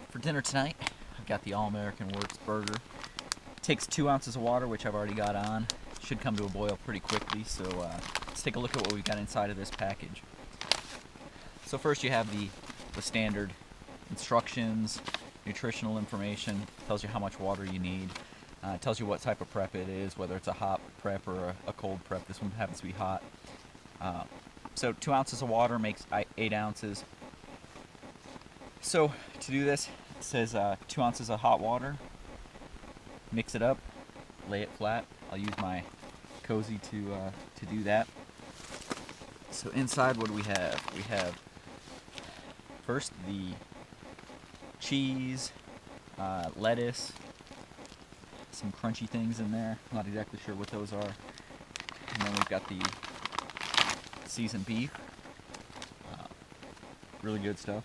For dinner tonight, I've got the All-American Works burger. It takes 2 ounces of water, which I've already got on. Should come to a boil pretty quickly, so let's take a look at what we've got inside of this package. So first you have the standard instructions, nutritional information, tells you how much water you need, tells you what type of prep it is, whether it's a hot prep or a cold prep. This one happens to be hot. So 2 ounces of water makes 8 ounces. So to do this, it says 2 ounces of hot water, mix it up, lay it flat. I'll use my cozy to do that. So inside, what do we have? We have first the cheese, lettuce, some crunchy things in there. I'm not exactly sure what those are. And then we've got the seasoned beef, really good stuff.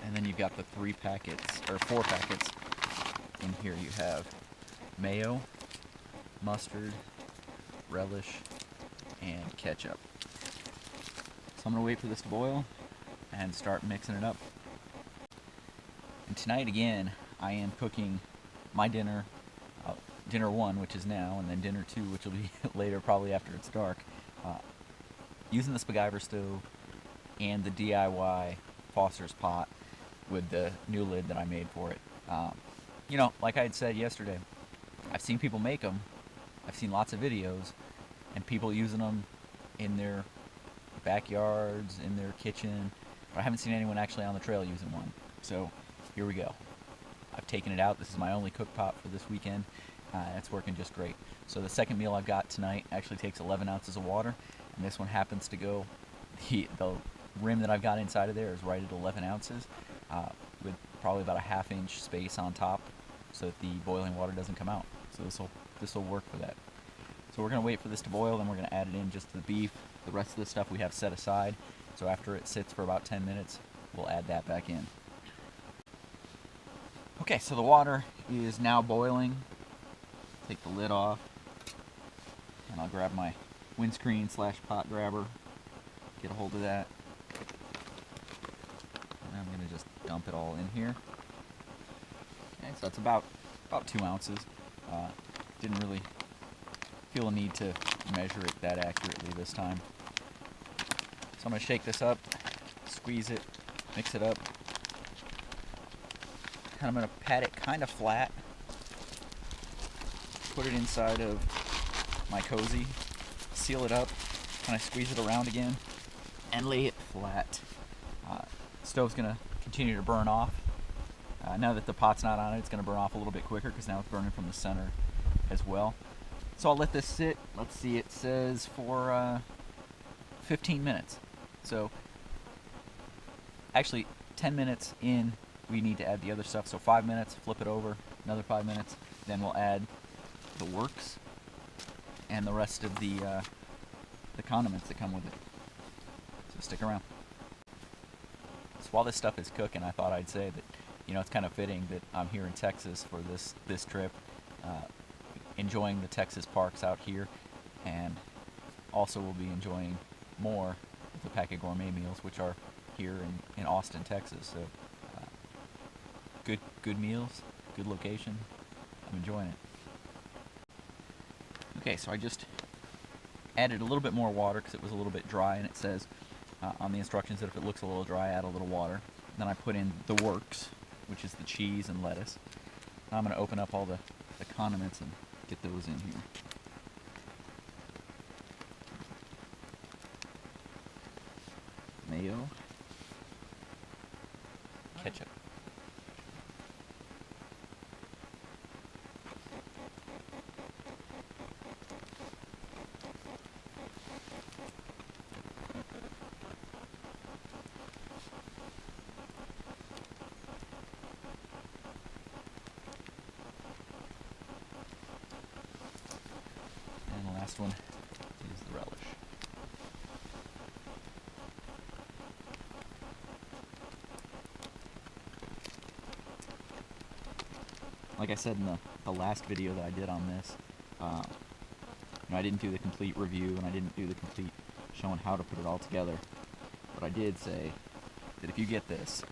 And then you've got the 4 packets. In here you have mayo, mustard, relish, and ketchup. So I'm going to wait for this to boil and start mixing it up. And tonight again, I am cooking my dinner, dinner 1, which is now, and then dinner 2, which will be later, probably after it's dark, using the Spiguyver stove and the DIY Foster's pot with the new lid that I made for it. You know, like I had said yesterday, I've seen people make them. I've seen lots of videos and people using them in their backyards, in their kitchen, but I haven't seen anyone actually on the trail using one. So here we go. I've taken it out. This is my only cook pot for this weekend. It's working just great. So the second meal I've got tonight actually takes 11 ounces of water, and this one happens to go, the rim that I've got inside of there is right at 11 ounces, with probably about a ½ inch space on top so that the boiling water doesn't come out. So this will work for that. So we're going to wait for this to boil, then we're going to add it in just to the beef. The rest of the stuff we have set aside, so after it sits for about 10 minutes, we'll add that back in. Okay, so the water is now boiling. Take the lid off, and I'll grab my windscreen / pot grabber, get a hold of that. And I'm going to just dump it all in here. Okay, so that's about 2 ounces. Didn't really feel a need to measure it that accurately this time. So I'm going to shake this up, squeeze it, mix it up. And I'm going to pat it kind of flat. Put it inside of my cozy, seal it up, kind of squeeze it around again, and lay it flat. Stove's going to continue to burn off. Now that the pot's not on it, it's going to burn off a little bit quicker because now it's burning from the center as well. So I'll let this sit. Let's see, it says for 15 minutes. So actually 10 minutes in, we need to add the other stuff. So 5 minutes, flip it over, another 5 minutes, then we'll add the works and the rest of the condiments that come with it. So stick around. So while this stuff is cooking, I thought I'd say that, you know, it's kind of fitting that I'm here in Texas for this trip, enjoying the Texas parks out here, and also will be enjoying more of the Packit Gourmet meals, which are here in Austin, Texas. So good meals, good location. I'm enjoying it. Okay, so I just added a little bit more water because it was a little bit dry, and it says on the instructions that if it looks a little dry, add a little water. Then I put in the works, which is the cheese and lettuce. Now I'm going to open up all the condiments and get those in here. Mayo, ketchup, and the last one is the relish. Like I said in the last video that I did on this, I didn't do the complete review and I didn't do the complete showing how to put it all together. But I did say that if you get this,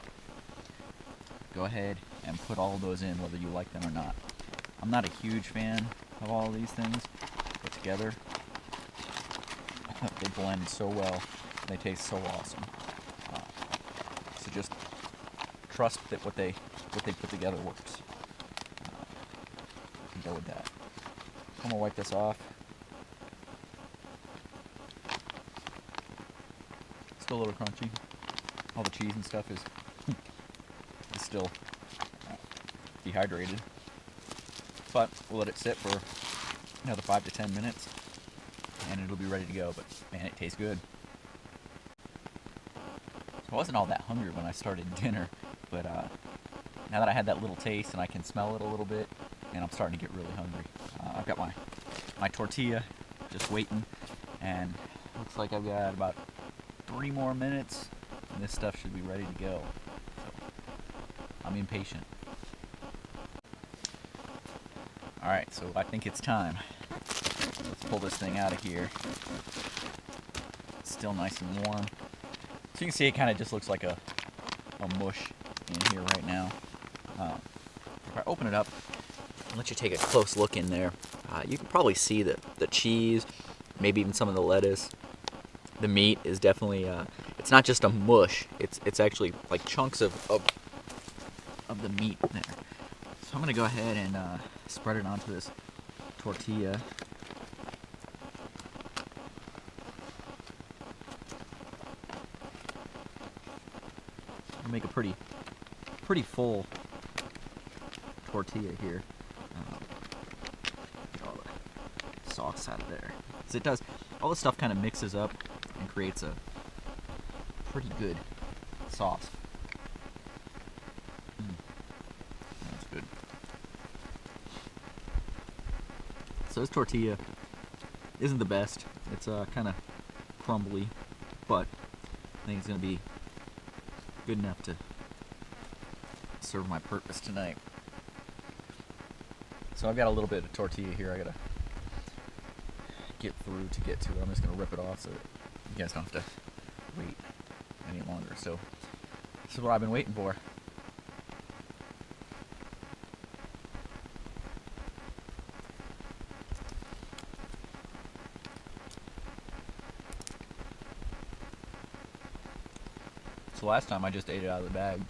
go ahead and put all of those in, whether you like them or not. I'm not a huge fan of all of these things, but together they blend so well. They taste so awesome. So just trust that what they put together works. And go with that. I'm gonna wipe this off. Still a little crunchy. All the cheese and stuff is still dehydrated. But we'll let it sit for another 5 to 10 minutes and it'll be ready to go. But man, it tastes good. I wasn't all that hungry when I started dinner, but now that I had that little taste and I can smell it a little bit, and I'm starting to get really hungry. I've got my tortilla just waiting, and looks like I've got about 3 more minutes, and this stuff should be ready to go. So I'm impatient. Alright, so I think it's time. Let's pull this thing out of here. It's still nice and warm. So you can see it kind of just looks like a mush in here right now. If I open it up and let you take a close look in there, you can probably see the cheese, maybe even some of the lettuce. The meat is definitely, it's not just a mush, it's actually like chunks of the meat there. So I'm going to go ahead and spread it onto this tortilla. I'll make a pretty full tortilla here. Get all the sauce out of there. So it does, all the stuff kind of mixes up and creates a pretty good sauce. That's good. So this tortilla isn't the best. It's kind of crumbly, but I think it's going to be good enough to serve my purpose tonight. So I've got a little bit of tortilla here I gotta get through to get to it. I'm just gonna rip it off so that you guys don't have to wait any longer. So this is what I've been waiting for. So last time I just ate it out of the bag.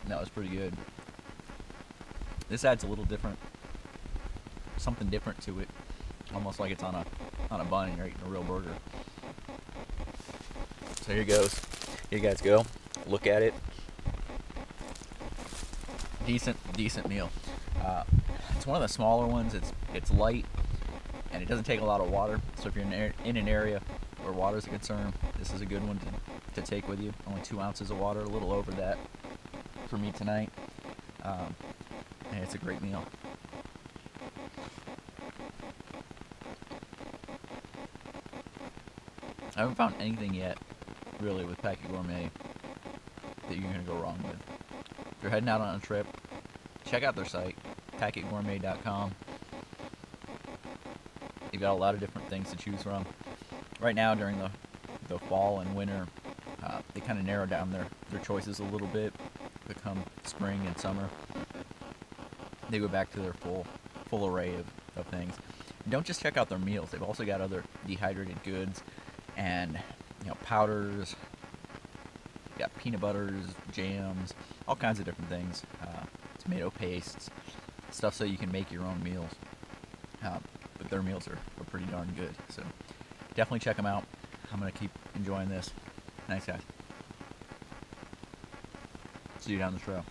And that was pretty good. This adds a little different, something different to it. Almost like it's on a bun and you're eating a real burger. So here goes. Here you guys go. Look at it. Decent meal. It's one of the smaller ones. It's light and it doesn't take a lot of water. So if you're in an area where water is a concern, this is a good one to take with you. Only 2 ounces of water, a little over that for me tonight. And it's a great meal. I haven't found anything yet, really, with Packit Gourmet that you're going to go wrong with. If you're heading out on a trip, check out their site, packitgourmet.com. You've got a lot of different things to choose from. Right now, during the fall and winter, they kind of narrow down their choices a little bit. Come spring and summer, they go back to their full array of things. And don't just check out their meals. They've also got other dehydrated goods and powders. You've got peanut butters, jams, all kinds of different things. Tomato pastes, stuff so you can make your own meals. But their meals are pretty darn good. So definitely check them out. I'm gonna keep enjoying this. Thanks, guys. See you down the trail.